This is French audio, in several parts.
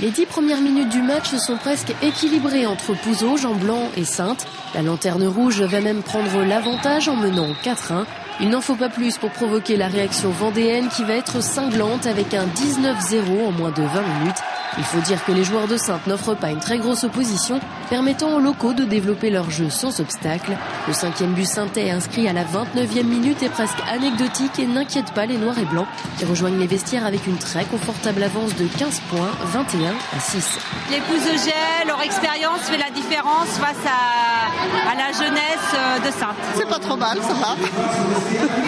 Les 10 premières minutes du match sont presque équilibrées entre Pouzo, Jean Blanc et Saintes. La lanterne rouge va même prendre l'avantage en menant 4-1. Il n'en faut pas plus pour provoquer la réaction vendéenne qui va être cinglante avec un 19-0 en moins de 20 minutes. Il faut dire que les joueurs de Saintes n'offrent pas une très grosse opposition, permettant aux locaux de développer leur jeu sans obstacle. Le 5e but saintais inscrit à la 29e minute est presque anecdotique et n'inquiète pas les Noirs et Blancs qui rejoignent les vestiaires avec une très confortable avance de 15 points, 21-6. Les Pouzougais, leur expérience fait la différence face à la jeunesse de Saintes. C'est pas trop mal, ça va.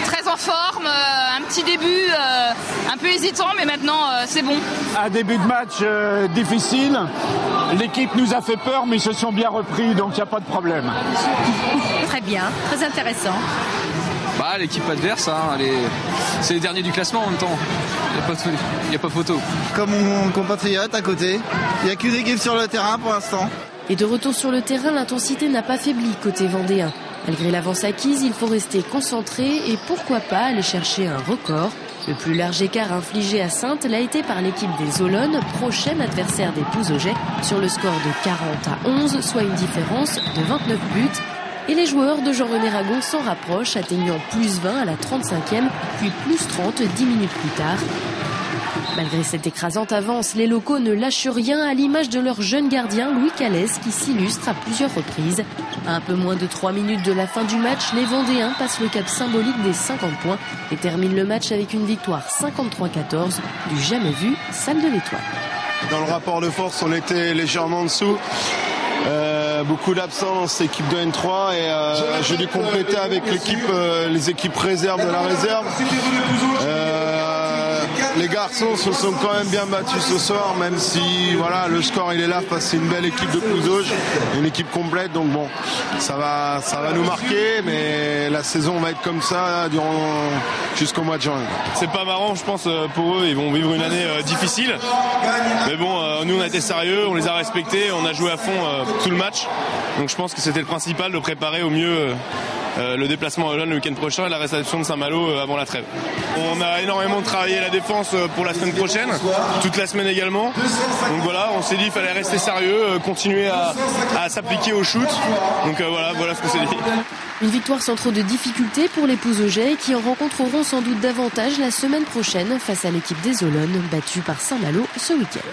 Très en forme, un petit début un peu hésitant, mais maintenant c'est bon. Un début de match difficile. L'équipe nous a fait peur, mais ils se sont bien repris, donc il n'y a pas de problème. Très bien, très intéressant. L'équipe adverse, c'est les derniers du classement en même temps. Il n'y a pas photo. Comme mon compatriote à côté, il n'y a qu'une équipe sur le terrain pour l'instant. Et de retour sur le terrain, l'intensité n'a pas faibli côté vendéen. Malgré l'avance acquise, il faut rester concentré et pourquoi pas aller chercher un record. Le plus large écart infligé à Saintes l'a été par l'équipe des Olonnes, prochaine adversaire des Pouzougais, sur le score de 40-11, soit une différence de 29 buts. Et les joueurs de Jean-René Ragon s'en rapprochent, atteignant plus 20 à la 35e, puis plus 30 10 minutes plus tard. Malgré cette écrasante avance, les locaux ne lâchent rien à l'image de leur jeune gardien Louis Calès qui s'illustre à plusieurs reprises. À un peu moins de 3 minutes de la fin du match, les Vendéens passent le cap symbolique des 50 points et terminent le match avec une victoire 53-14 du jamais vu Salle de l'Étoile. Dans le rapport de force, on était légèrement en dessous. Beaucoup d'absents dans cette équipe de N3 et j'ai dû compléter avec les équipes réserves de la réserve. Les garçons se sont quand même bien battus ce soir, même si le score il est là face à une belle équipe de Pouzauges, une équipe complète, donc bon, ça va nous marquer, mais la saison va être comme ça jusqu'au mois de juin. C'est pas marrant, je pense, pour eux, ils vont vivre une année difficile, mais bon, nous on a été sérieux, on les a respectés, on a joué à fond tout le match, donc je pense que c'était le principal de préparer au mieux le déplacement à Olonne le week-end prochain et la réception de Saint-Malo avant la trêve. On a énormément travaillé la défense pour la semaine prochaine, toute la semaine également. Donc voilà, on s'est dit qu'il fallait rester sérieux, continuer à s'appliquer au shoot. Donc voilà ce qu'on s'est dit. Une victoire sans trop de difficultés pour les Pouzougais qui en rencontreront sans doute davantage la semaine prochaine face à l'équipe des Olonnes battue par Saint-Malo ce week-end.